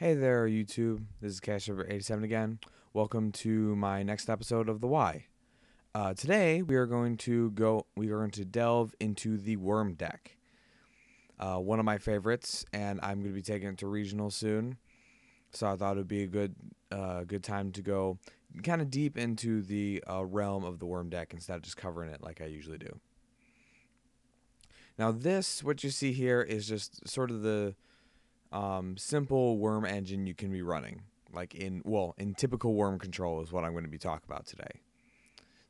Hey there, YouTube. This is CashOver87 again. Welcome to my next episode of The Why. Today we are going to delve into the Worm deck. One of my favorites, and I'm going to be taking it to regional soon. So I thought it would be a good time to go kind of deep into the realm of the Worm deck instead of just covering it like I usually do. Now, what you see here, is just sort of the simple worm engine you can be running. Like in typical worm control is what I'm going to be talking about today.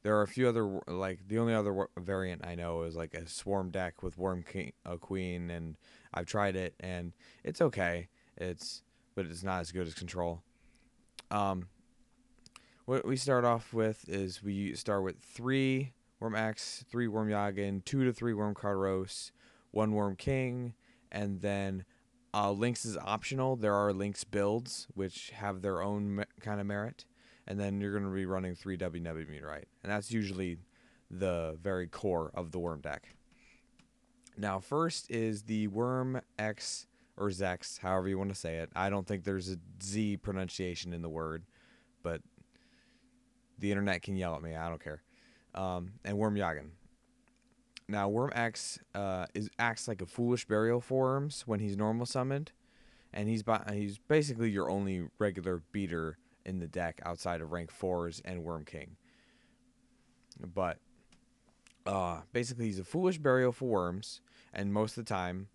There are a few other, like the only other variant I know is like a swarm deck with worm king, a queen, and I've tried it and it's okay. But it's not as good as control. Um, what we start off with is we start with 3 Worm X, 3 Worm Yagin, 2 to 3 Worm Cardos, 1 Worm King, and then Lynx is optional. There are Lynx builds which have their own kind of merit, and then you're going to be running 3 Meteorite, and that's usually the very core of the Worm deck. Now, first is the Worm X or Zex, however you want to say it. I don't think there's a Z pronunciation in the word, but the internet can yell at me. I don't care. And Worm Yagin. Now, Worm X acts like a foolish burial for worms when he's normal summoned, and he's basically your only regular beater in the deck outside of rank 4s and Worm King. But basically, he's a foolish burial for worms, and most of the time,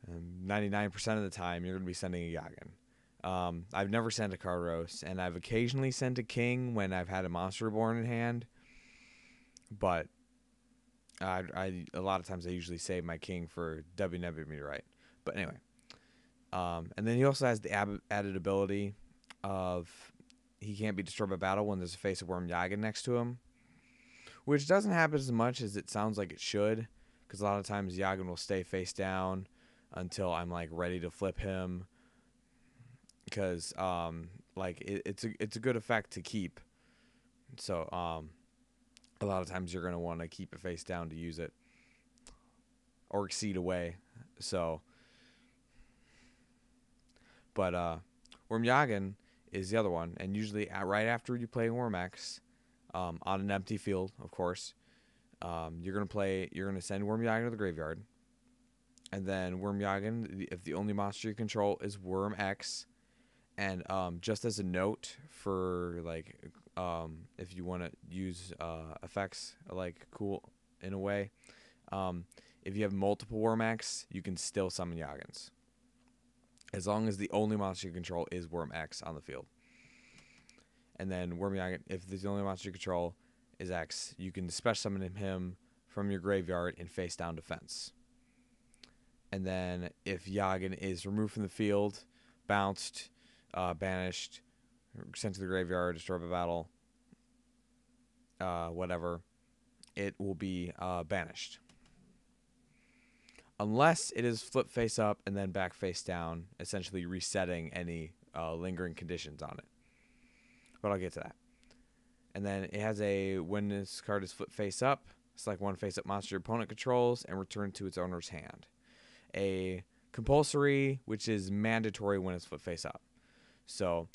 99% of the time, you're going to be sending a Yagin. I've never sent a Cardos, and I've occasionally sent a King when I've had a Monster Reborn in hand, but a lot of times I usually save my King for W Meteorite. But anyway, and then he also has the added ability of he can't be destroyed by battle when there's a face of Worm Yagin next to him, which doesn't happen as much as it sounds like it should, because a lot of times Yagin will stay face down until I'm like ready to flip him, because it's a good effect to keep. So a lot of times you're gonna want to keep it face down to use it or exceed away. So, but Worm Yagin is the other one, and usually right after you play Worm X, on an empty field, of course, you're gonna send Worm Yagin to the graveyard, and then Worm Yagin, if the only monster you control is Worm X, and just as a note for like if you want to use effects like cool in a way, if you have multiple Worm X, you can still summon Yagins as long as the only monster you control is Worm X on the field. And then Worm Yagin, if the only monster you control is X, you can special summon him from your graveyard in face down defense. And then if Yagin is removed from the field, bounced, banished, sent to the graveyard, destroyed by battle, whatever, it will be banished. Unless it is flip face up and then back face down, essentially resetting any lingering conditions on it. But I'll get to that. And then it has when this card is flip face up, select one face up monster your opponent controls and return to its owner's hand. A compulsory, which is mandatory when it's flip face up. So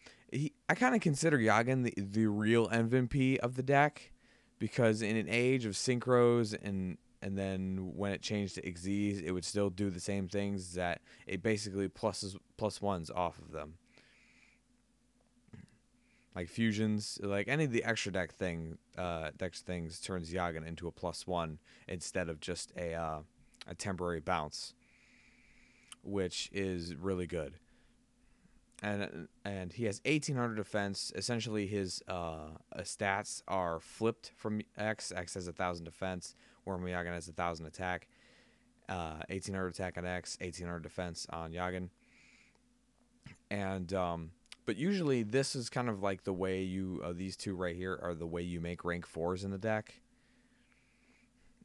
I kind of consider Yagin the real MVP of the deck, because in an age of synchros and then when it changed to Xyz, it would still do the same things that it basically plus ones off of them. Like fusions, like any of the extra deck things turns Yagin into a +1 instead of just a temporary bounce, which is really good. And he has 1800 defense. Essentially, his stats are flipped from X. X has 1000 defense. Worm Yagin has 1000 attack. 1800 attack on X, 1800 defense on Yagin. And but usually this is kind of like the way these two right here are the way you make rank 4s in the deck.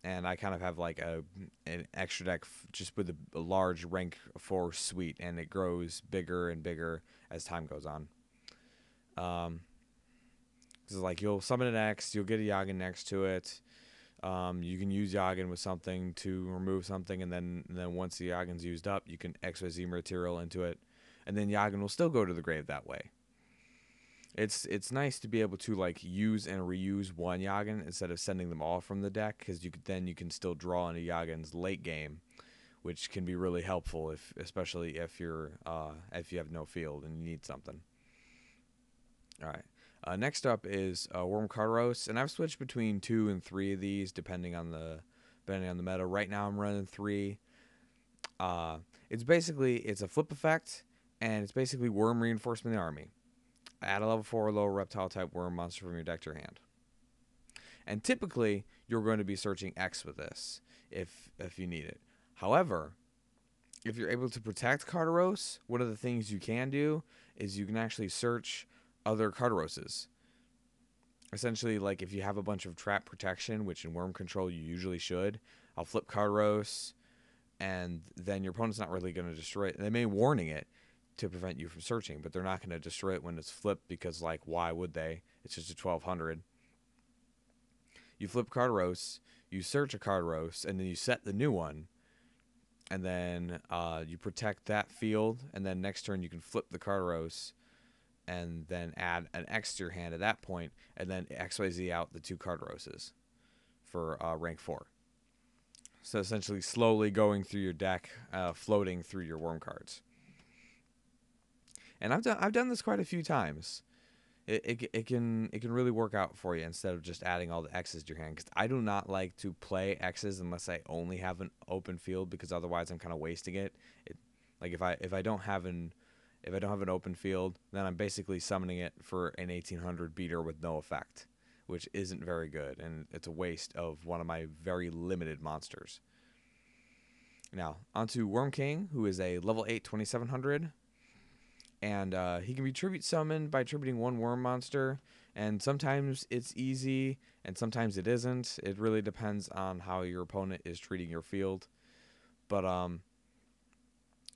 And I kind of have like an extra deck just with a large rank 4 suite, and it grows bigger and bigger as time goes on. So like you'll summon an X, you'll get a Yagin next to it. You can use Yagin with something to remove something, and then once the Yagin's used up, you can XYZ material into it. and then Yagan will still go to the grave that way. It's nice to be able to like use and reuse one Yagan instead of sending them all from the deck, because you can still draw into Yagans late game, which can be really helpful especially if you have no field and you need something. All right. Next up is Worm Carderos, and I've switched between 2 and 3 of these depending on the meta. Right now I'm running 3. It's a flip effect, and it's basically Worm Reinforcement in the army. Add a level 4 or lower reptile type worm monster from your deck to your hand. And typically, you're going to be searching X with this if you need it. However, if you're able to protect Carderos, one of the things you can do is you can actually search other Carderoses. Essentially, like if you have a bunch of trap protection, which in worm control you usually should, I'll flip Carderos, and then your opponent's not really going to destroy it. They may warning it to prevent you from searching, but they're not going to destroy it when it's flipped, because like, why would they? It's just a 1200. You flip Carderos, you search a Carderos, and then you set the new one, and then you protect that field, and then next turn you can flip the Carderos and then add an X to your hand at that point, and then XYZ out the 2 Carderoses for rank 4. So essentially slowly going through your deck, floating through your worm cards. And I've done this quite a few times. It can really work out for you instead of just adding all the X's to your hand. Because I do not like to play X's unless I only have an open field, because otherwise I'm kind of wasting it. Like if I don't have an open field, then I'm basically summoning it for an 1800 beater with no effect, which isn't very good, and it's a waste of one of my very limited monsters. Now onto Worm King, who is a level 8 2700. And he can be tribute summoned by tributing 1 worm monster, and sometimes it's easy and sometimes it isn't. It really depends on how your opponent is treating your field. But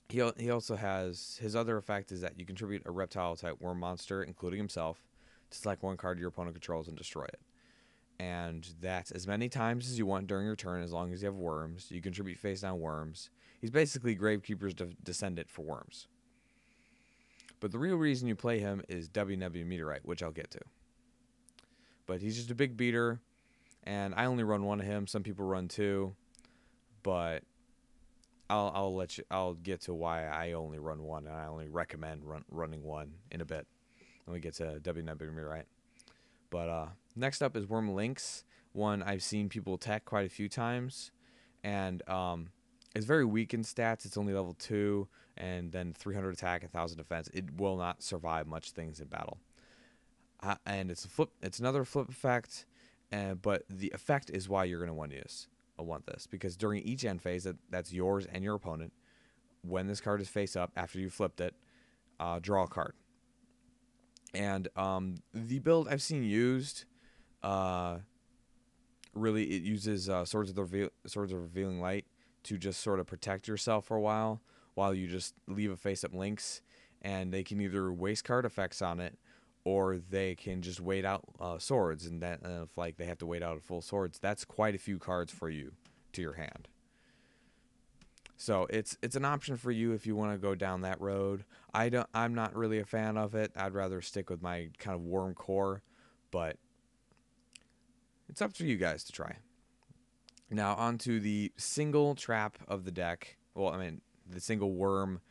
he also has, his other effect is that you contribute a reptile type worm monster, including himself, to select 1 card your opponent controls and destroy it. And that's as many times as you want during your turn, as long as you have worms. You contribute face down worms. He's basically Gravekeeper's descendant for worms. But the real reason you play him is WW Meteorite, which I'll get to. But he's just a big beater, and I only run 1 of him. Some people run 2, but I'll get to why I only run 1, and I only recommend running 1 in a bit when we get to WW Meteorite. But next up is Worm Lynx, one I've seen people attack quite a few times, and it's very weak in stats. It's only level 2, and then 300 attack, 1000 defense. It will not survive much things in battle. And it's another flip effect, but the effect is why you're going to want this, because during each end phase that's yours and your opponent, when this card is face up after you flipped it, draw a card. And the build I've seen used, really it uses Swords of Revealing Light to just sort of protect yourself for a while you just leave a face-up Lynx, and they can either waste card effects on it, or they can just wait out swords, and that if like they have to wait out a full swords, that's quite a few cards for you to your hand. So it's an option for you if you want to go down that road. I'm not really a fan of it. I'd rather stick with my kind of worm core, but it's up to you guys to try. Now onto the single trap of the deck. Well, I mean the single worm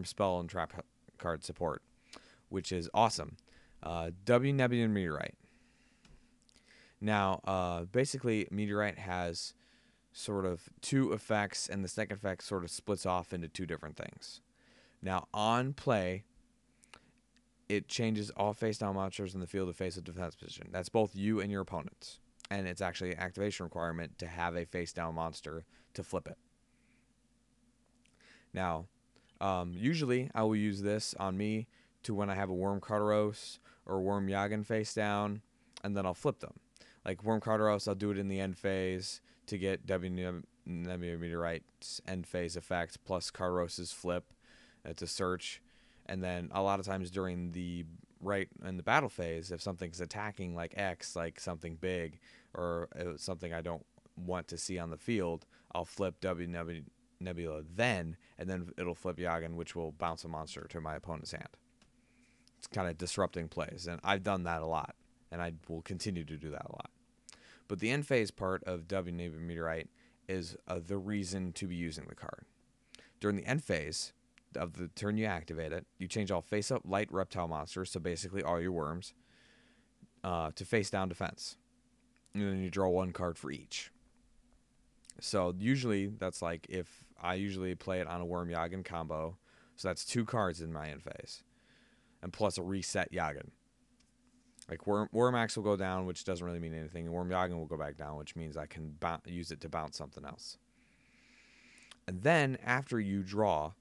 spell and trap card support, which is awesome. W Nebular Meteorite. Now, basically, Meteorite has sort of 2 effects, and the second effect sort of splits off into 2 different things. Now, on play, it changes all face-down monsters in the field of face-up defense position. That's both you and your opponents. And it's actually an activation requirement to have a face-down monster to flip it. Now, usually I will use this on me to when I have a Worm Carderos or Worm Yagan face down, and then I'll flip them. Like Worm Carderos, I'll do it in the end phase to get W Nebular Meteorite's end phase effect plus Carderos's flip to search. And then a lot of times during the in the battle phase, if something's attacking like X, like something big or something I don't want to see on the field, I'll flip W Nebula then, and then it'll flip Yagen, which will bounce a monster to my opponent's hand. It's kind of disrupting plays, and I've done that a lot, and I will continue to do that a lot. But the end phase part of W Nebula Meteorite is the reason to be using the card. During the end phase of the turn you activate it, you change all face-up light reptile monsters, so basically all your worms, to face-down defense. And then you draw one card for each. So usually that's like if I usually play it on a Worm Yagen combo, so that's 2 cards in my end phase, and plus a reset Yagen. Like Wormax will go down, which doesn't really mean anything, and Worm Yagen will go back down, which means I can use it to bounce something else. And then after you draw,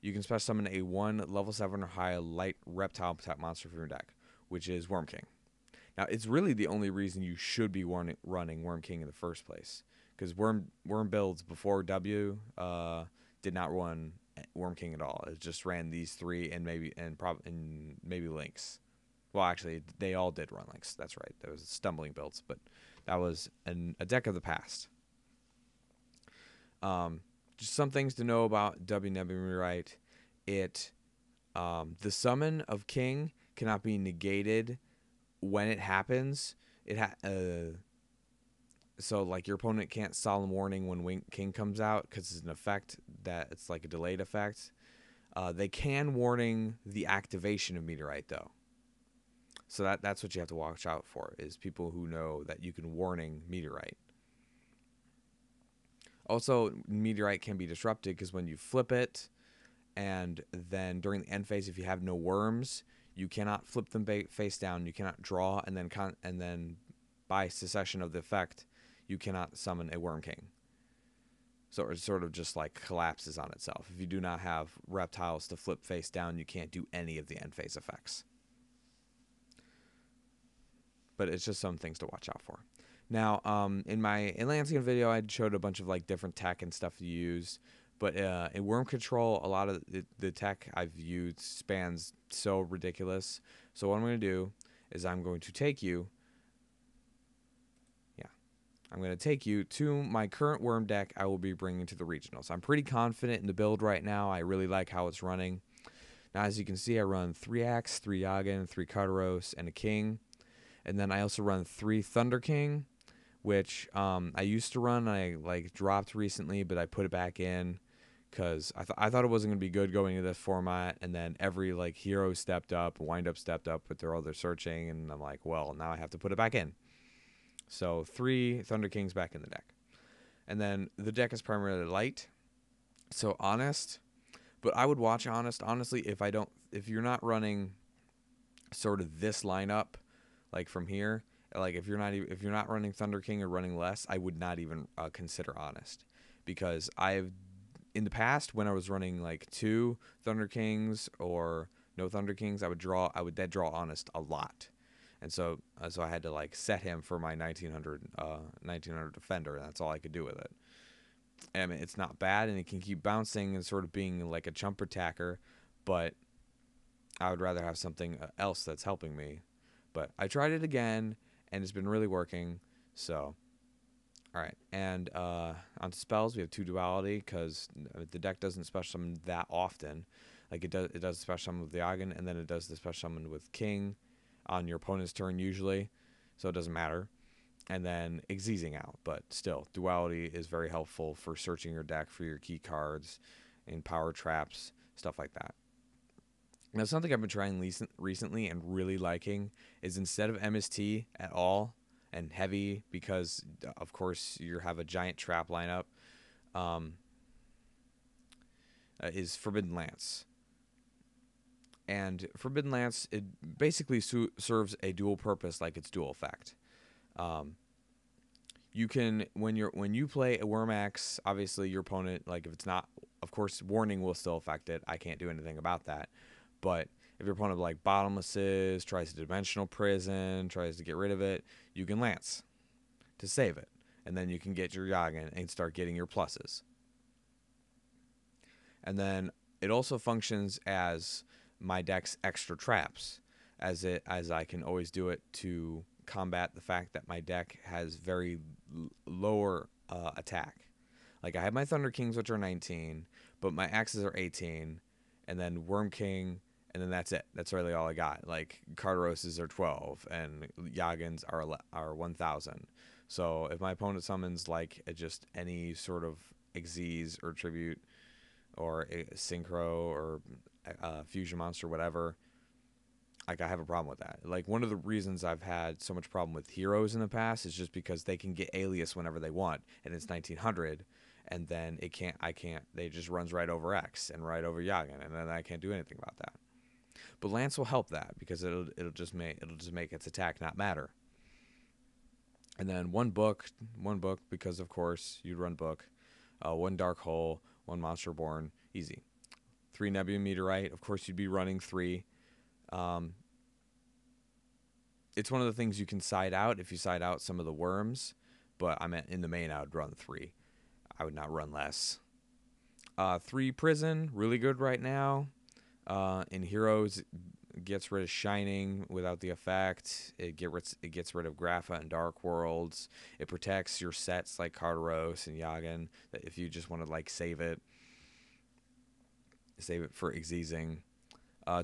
you can special summon a 1 level 7 or higher light reptile type monster from your deck, which is Wurmking. Now it's really the only reason you should be running Wurmking in the first place, because worm builds before W did not run Wurmking at all. It just ran these 3 and maybe Lynx. Well, actually, they all did run Lynx. That's right. There was stumbling builds, but that was a deck of the past. Just some things to know about W Nebula Meteorite. The summon of King cannot be negated when it happens. So like your opponent can't Solemn Warning when King comes out because it's an effect that it's like a delayed effect. They can warning the activation of Meteorite though. So that's what you have to watch out for, is people who know that you can warning Meteorite. Also, Meteorite can be disrupted because when you flip it, and then during the end phase, if you have no worms, you cannot flip them face down. You cannot draw, and then by cessation of the effect, you cannot summon a Wurmking. So it sort of just like collapses on itself. If you do not have reptiles to flip face down, you can't do any of the end phase effects. But it's just some things to watch out for. Now, in my Atlantean video, I showed a bunch of like different tech and stuff to use. But in Worm Control, a lot of the tech I've used spans so ridiculous. So what I'm going to do is I'm going to take you to my current Worm deck I will be bringing to the regionals. I'm pretty confident in the build right now. I really like how it's running. Now, as you can see, I run 3 Axe, 3 Yagen, 3 Carteros, and a King. And then I also run 3 Thunder King, which I used to run. I like dropped recently, but I put it back in because I thought it wasn't gonna be good going into this format. And then every like hero stepped up, Wind Up stepped up with their other searching, and I'm like, well, now I have to put it back in. So 3 Thunder Kings back in the deck, and then the deck is primarily light, so Honest. But I would watch Honest honestly if you're not running sort of this lineup. Like from here, like if you're not running Thunder King or running less, I would not even consider Honest, because in the past when I was running like 2 Thunder Kings or no Thunder Kings, I would dead draw Honest a lot, and so I had to like set him for my 1900 defender, and that's all I could do with it. I mean, it's not bad, and it can keep bouncing and sort of being like a chump attacker, but I would rather have something else that's helping me. But I tried it again, and it's been really working. So, all right. And onto spells, we have 2 duality because the deck doesn't special summon that often. Like it does special summon with the Yagen, and then it does the special summon with King on your opponent's turn usually. So it doesn't matter. And then Xyzing out. But still, duality is very helpful for searching your deck for your key cards and power traps, stuff like that. Now, something I've been trying recently and really liking is instead of MST at all and heavy, because of course you have a giant trap lineup, is Forbidden Lance. And Forbidden Lance, it basically serves a dual purpose, like its dual effect. You can when you play a Wurmax, obviously your opponent, like if it's not, of course, warning will still affect it. I can't do anything about that. But if your opponent like Bottomlesses, tries to Dimensional Prison, tries to get rid of it, you can Lance to save it. And then you can get your Yagen and start getting your pluses. And then it also functions as my deck's extra traps, as I can always do it to combat the fact that my deck has very lower attack. Like I have my Thunder Kings, which are 19, but my axes are 18, and then Worm King, and then that's it. That's really all I got. Like Carteroses are 12, and Yagans are 1,000. So if my opponent summons like just any sort of Xyz or Tribute or a Synchro or Fusion Monster, whatever, like I have a problem with that. Like one of the reasons I've had so much problem with heroes in the past is just because they can get Alias whenever they want, and it's 1900, and then I can't. They just runs right over X and right over Yagan, and then I can't do anything about that. But Lance will help that because it'll just make its attack not matter. And then one book because of course you'd run book, one Dark Hole, one Monster Born, easy. 3 Nebula Meteorite, of course you'd be running 3. It's one of the things you can side out if you side out some of the worms, but I meant in the main I would run 3. I would not run less. 3 Prison, really good right now. In Heroes, it gets rid of Shining without the effect. It gets rid of Grapha and Dark Worlds. It protects your sets like Carteros and Yagan. That if you just want to like save it for Xyzing.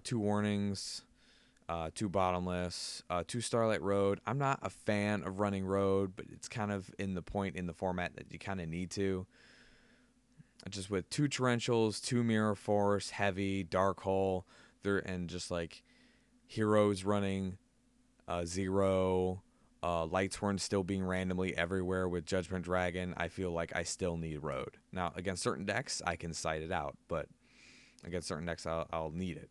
2 Warnings. 2 Bottomless, 2 Starlight Road. I'm not a fan of running Road, but it's kind of in the point in the format that you kind of need to. Just with 2 Torrentials, 2 Mirror Force, Heavy, Dark Hole, and just like Heroes running 0, Lightsworn still being randomly everywhere with Judgment Dragon. I feel like I still need Road. Now, against certain decks, I can side it out, but against certain decks, I'll need it.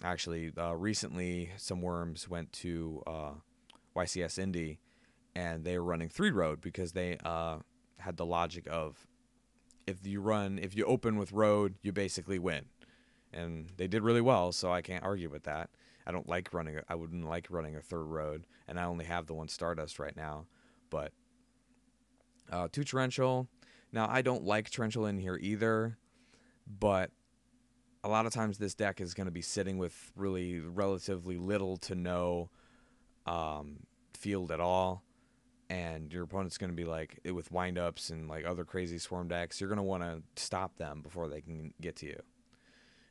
Actually, recently some worms went to YCS Indy, and they were running 3 Road because they had the logic of if you open with Road, you basically win, and they did really well. So I can't argue with that. I wouldn't like running a 3rd Road, and I only have the 1 Stardust right now. But 2 Torrential. Now I don't like Torrential in here either, but a lot of times this deck is going to be sitting with really relatively little to no field at all, and your opponent's going to be like with windups and like other crazy swarm decks. You're going to want to stop them before they can get to you.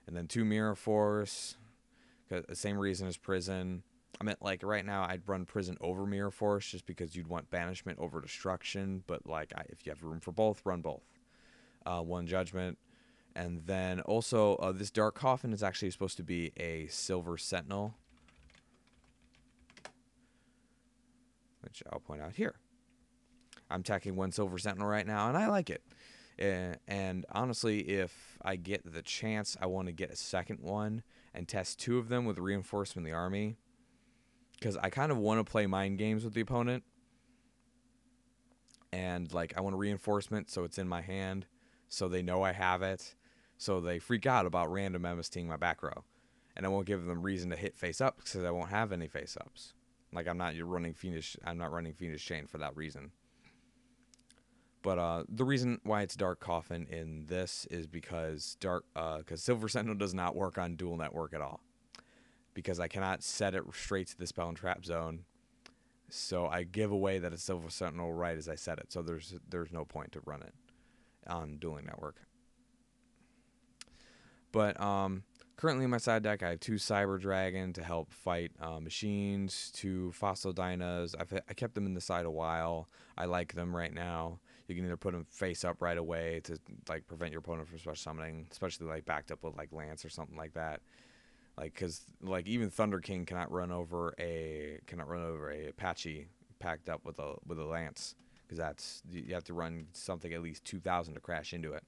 And then 2 Mirror Force, the same reason as Prison. I meant like right now I'd run Prison over Mirror Force just because you'd want Banishment over Destruction, but like if you have room for both, run both. 1 Judgment. And then also, this Dark Coffin is actually supposed to be a Silver Sentinel, which I'll point out here. I'm tacking 1 Silver Sentinel right now, and I like it. And honestly, if I get the chance, I want to get a second one and test 2 of them with Reinforcement of the Army, because I kind of want to play mind games with the opponent. And like I want a reinforcement so it's in my hand, so they know I have it. So they freak out about random MSTing my back row. And I won't give them reason to hit face up because I won't have any face ups. Like I'm not running Fiendish Chain for that reason. But the reason why it's Dark Coffin in this is because Silver Sentinel does not work on dual network at all. Because I cannot set it straight to the spell and trap zone. So I give away that it's Silver Sentinel right as I set it. So there's no point to run it on dueling network. But currently in my side deck, I have 2 Cyber Dragon to help fight machines, 2 Fossil Dynas. I kept them in the side a while. I like them right now. You can either put them face up right away to like prevent your opponent from special summoning, especially like backed up with like Lance or something like that. Like because like even Thunder King cannot run over a Apache packed up with a Lance, because you have to run something at least 2,000 to crash into it.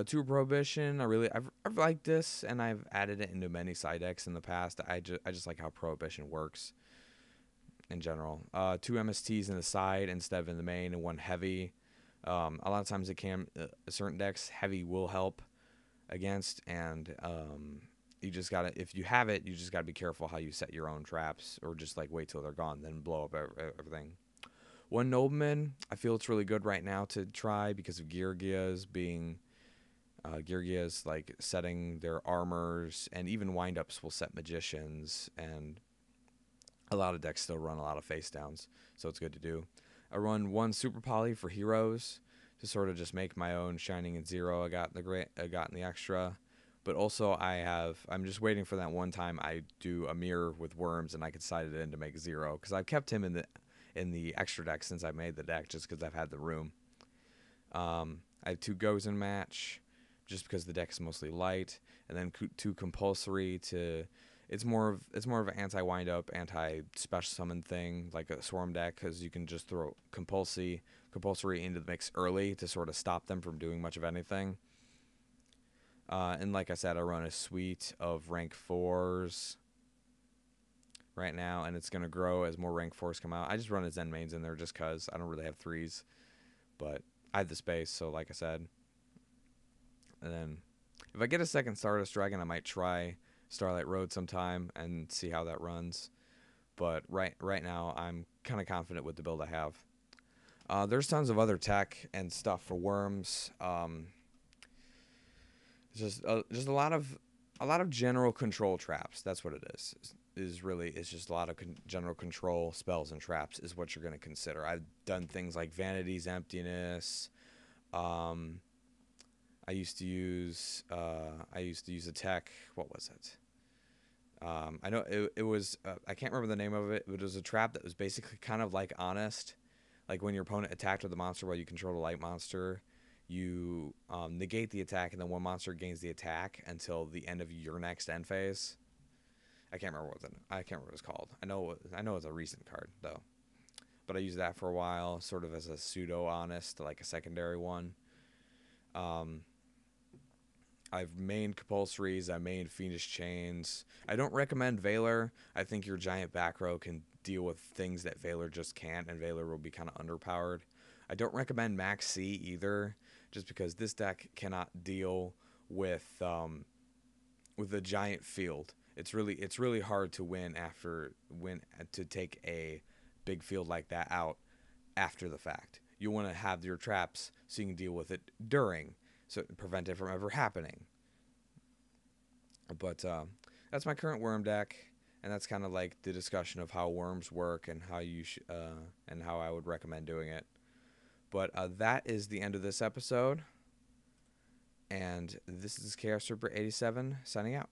2 Prohibition, I've liked this, and I've added it into many side decks in the past. I just like how Prohibition works in general. 2 MSTs in the side instead of in the main, and 1 Heavy. A lot of times certain decks, Heavy will help against, and you just gotta, if you have it, you just gotta be careful how you set your own traps, or just like wait till they're gone, then blow up everything. 1 Nobleman, I feel it's really good right now to try because of Geargias being... Geargias like setting their armors, and even windups will set magicians, and a lot of decks still run a lot of face downs, so it's good to do. I run 1 Super Poly for heroes to sort of just make my own Shining and Zero. I got in the extra, but also I'm just waiting for that one time I do a mirror with worms and I could side it in to make Zero, because I've kept him in the extra deck since I made the deck, just because I've had the room. I have 2 goes in match, just because the deck is mostly light, and then 2 compulsory to. It's more of an anti wind up, anti special summon thing, like a swarm deck, because you can just throw compulsory into the mix early to sort of stop them from doing much of anything. And like I said, I run a suite of rank 4s right now, and it's going to grow as more rank 4s come out. I just run a Zen mains in there just because I don't really have 3s, but I have the space, so like I said. And then if I get a second Stardust Dragon, I might try Starlight Road sometime and see how that runs. But right now, I'm kind of confident with the build I have. There's tons of other tech and stuff for worms. Just a lot of general control traps. That's what it is. It's just a lot of general control spells and traps is what you're going to consider. I've done things like Vanity's Emptiness. I used to use a tech. What was it? I know it was. I can't remember the name of it. But it was a trap that was basically kind of like Honest. Like when your opponent attacked with a monster while you control a light monster, you negate the attack, and then one monster gains the attack until the end of your next end phase. I can't remember what it's called. I know it's a recent card though, but I used that for a while, sort of as a pseudo Honest, like a secondary one. I've mained compulsories. I mained Fiendish Chains. I don't recommend Valor. I think your giant back row can deal with things that Valor just can't, and Valor will be kind of underpowered. I don't recommend Max C either, just because this deck cannot deal with a giant field. It's really hard to win to take a big field like that out after the fact. You want to have your traps so you can deal with it during, so prevent it from ever happening. But that's my current worm deck, and that's kind of like the discussion of how worms work and how and how I would recommend doing it. But that is the end of this episode, and this is Chaos Reaper 87 signing out.